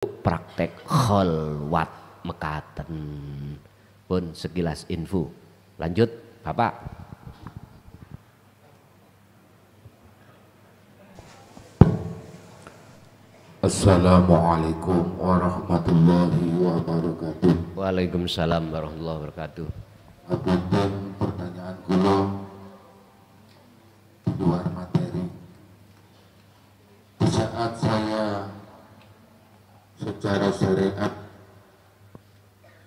praktek kholwat mekaten. Pun sekilas info. Lanjut Bapak. Assalamualaikum warahmatullahi wabarakatuh. Waalaikumsalam warahmatullahi wabarakatuh. Apunten pertanyaan kula di luar materi. Di saat saya secara syariat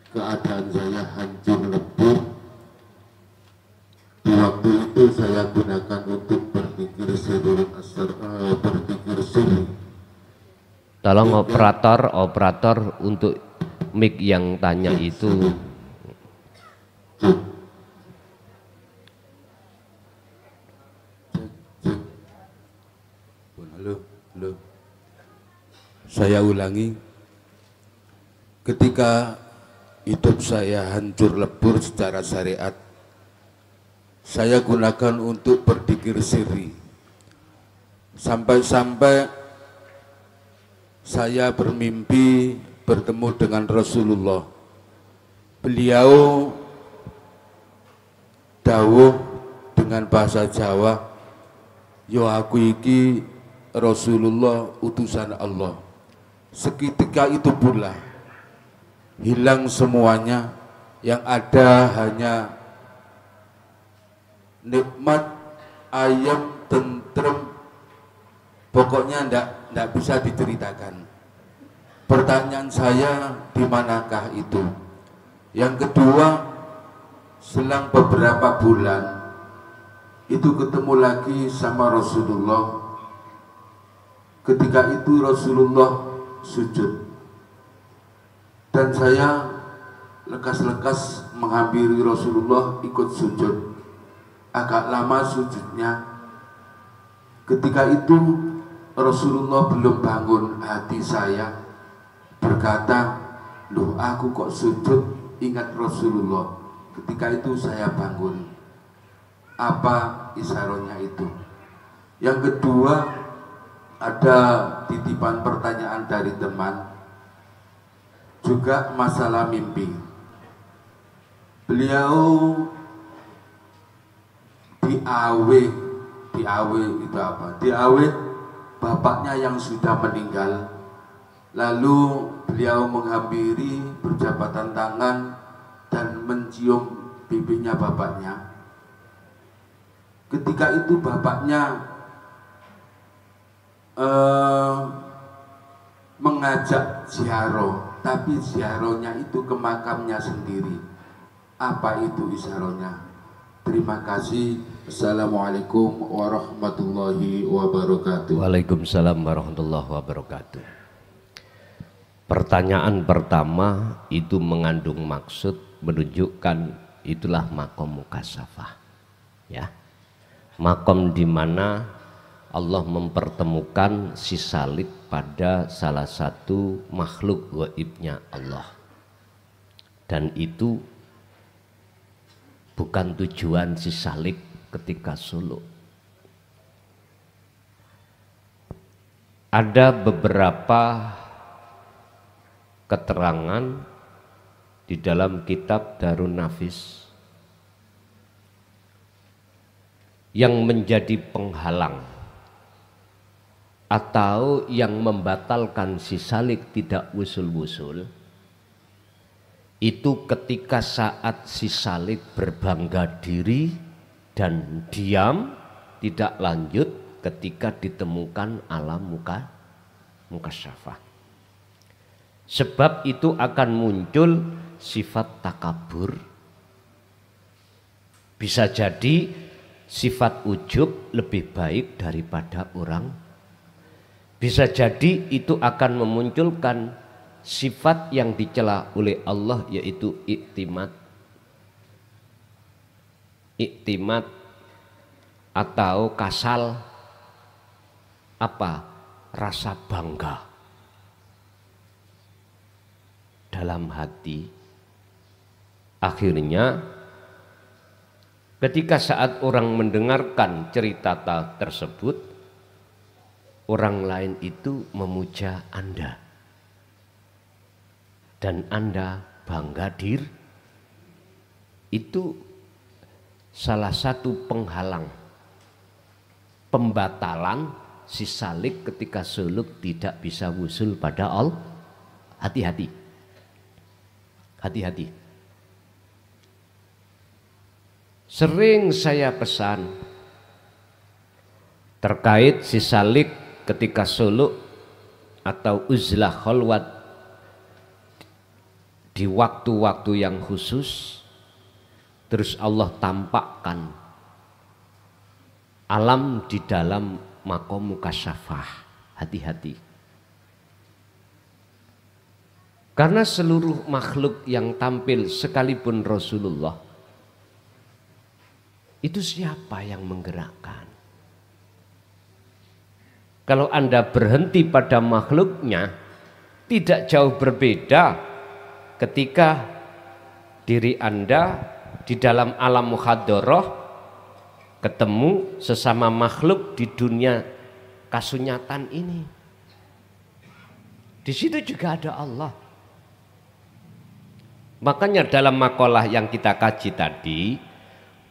keadaan saya hancur lebur, di waktu itu saya gunakan untuk berzikir sirrul asar, berzikir sirri. Tolong operator untuk mic yang tanya itu. Halo. Saya ulangi. Ketika hidup saya hancur lebur secara syariat, saya gunakan untuk berzikir sirri. Sampai-sampai saya bermimpi bertemu dengan Rasulullah. Beliau dawuh dengan bahasa Jawa, "Yo aku iki Rasulullah utusan Allah." Seketika itu pula hilang semuanya, yang ada hanya nikmat, ayam, tentrem, pokoknya ndak bisa diceritakan. Pertanyaan saya, di manakah itu? Yang kedua, selang beberapa bulan itu ketemu lagi sama Rasulullah. Ketika itu Rasulullah sujud, dan saya lekas-lekas menghampiri Rasulullah ikut sujud. Agak lama sujudnya. Ketika itu Rasulullah belum bangun. Hati saya berkata, "Loh, aku kok sujud ingat Rasulullah." Ketika itu saya bangun. Apa isyaratnya itu? Yang kedua, ada titipan pertanyaan dari teman, juga masalah mimpi. Beliau di AW itu apa? Di AW bapaknya yang sudah meninggal, lalu beliau menghampiri, berjabatan tangan dan mencium pipinya bapaknya. Ketika itu bapaknya mengajak ziarah, tapi ziarahnya itu ke makamnya sendiri. Apa itu isyaratnya? Terima kasih. Assalamualaikum warahmatullahi wabarakatuh. Waalaikumsalam warahmatullahi wabarakatuh. Pertanyaan pertama itu mengandung maksud menunjukkan itulah makom mukasyafah, ya. Makom di mana Allah mempertemukan si salib pada salah satu makhluk gaibnya Allah, dan itu bukan tujuan si salib ketika suluk. Ada beberapa keterangan di dalam kitab Darun Nafis yang menjadi penghalang atau yang membatalkan si salib tidak wusul-wusul itu ketika saat si salib berbangga diri dan diam tidak lanjut ketika ditemukan alam mukasyafah. Sebab itu akan muncul sifat takabur, bisa jadi sifat ujub lebih baik daripada orang, bisa jadi itu akan memunculkan sifat yang dicela oleh Allah, yaitu iktimat atau kasal, apa, rasa bangga dalam hati. Akhirnya ketika saat orang mendengarkan cerita tersebut, orang lain itu memuja Anda. dan Anda bangga diri, itu salah satu penghalang, pembatalan si salik ketika suluk tidak bisa wusul pada Allah. Hati-hati, hati-hati. Sering saya pesan terkait si salik ketika suluk atau uzlah khalwat di waktu-waktu yang khusus, terus Allah tampakkan alam di dalam maqam mukasyafah. Hati-hati, karena seluruh makhluk yang tampil sekalipun Rasulullah, itu siapa yang menggerakkan? Kalau Anda berhenti pada makhluknya, tidak jauh berbeda ketika diri Anda di dalam alam muhadharah ketemu sesama makhluk di dunia kasunyatan ini. Di situ juga ada Allah. Makanya dalam makalah yang kita kaji tadi,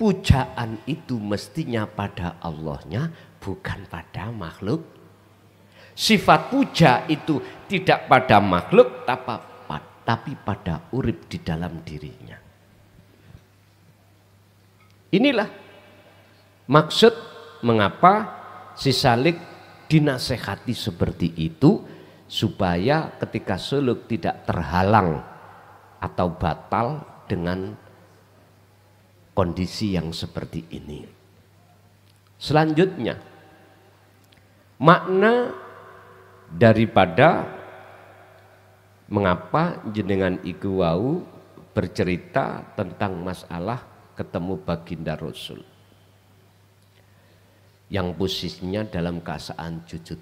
pujaan itu mestinya pada Allahnya, bukan pada makhluk. Sifat puja itu tidak pada makhluk, tapi pada urip di dalam dirinya. Inilah maksud mengapa si salik dinasehati seperti itu, supaya ketika suluk tidak terhalang atau batal dengan kondisi yang seperti ini. Selanjutnya, makna daripada mengapa jenengan iku wau bercerita tentang masalah ketemu baginda Rasul yang posisinya dalam keadaan sujud.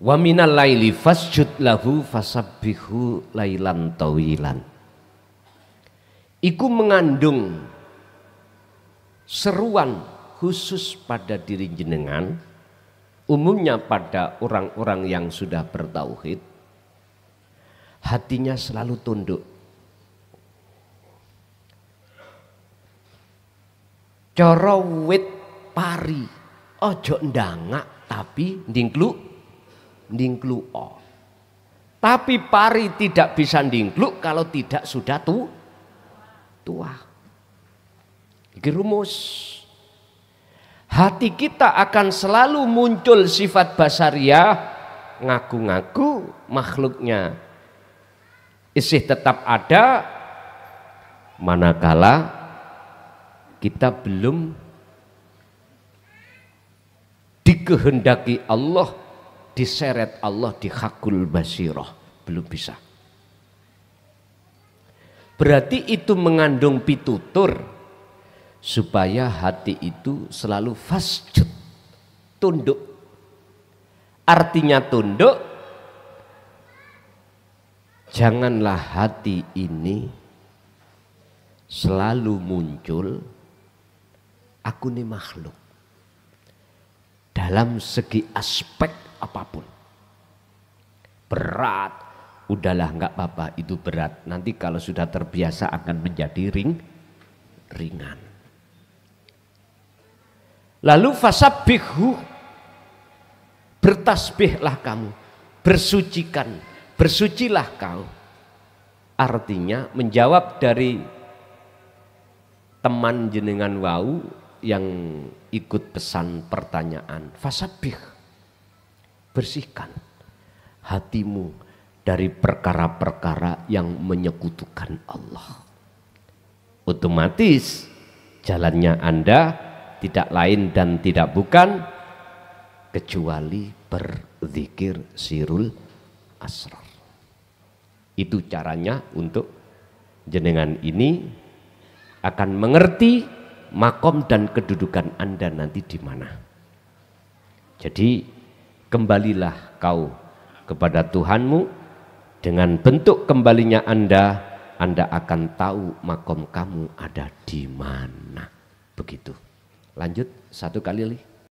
Wa minal laili fasjud lahu fasabbihu lailan tawilan. Iku mengandung seruan khusus pada diri jenengan, umumnya pada orang-orang yang sudah bertauhid. Hatinya selalu tunduk. Cara wit pari ojo ndangak tapi ndingkluk. Tapi pari tidak bisa ndingkluk kalau tidak sudah tua. Iki rumus. Hati kita akan selalu muncul sifat basariah, ngaku-ngaku makhluknya isih tetap ada, manakala kita belum dikehendaki Allah, diseret Allah di hakul basirah, belum bisa. Berarti itu mengandung pitutur supaya hati itu selalu fasjud, tunduk. Artinya tunduk, janganlah hati ini selalu muncul aku ini makhluk dalam segi aspek apapun. Berat, udahlah nggak apa-apa, itu berat. Nanti kalau sudah terbiasa akan menjadi ringan. Lalu fasabbihu, bertasbihlah kamu, bersucilah kau. Artinya menjawab dari teman jenengan wau yang ikut pesan pertanyaan, fasabbih, bersihkan hatimu dari perkara-perkara yang menyekutukan Allah. Otomatis jalannya Anda tidak lain dan tidak bukan kecuali berzikir sirul asrar. Itu caranya untuk jenengan ini akan mengerti makom dan kedudukan Anda nanti di mana. Jadi kembalilah kau kepada Tuhanmu, dengan bentuk kembalinya Anda akan tahu makom kamu ada di mana. Begitu. Lanjut satu kali lagi.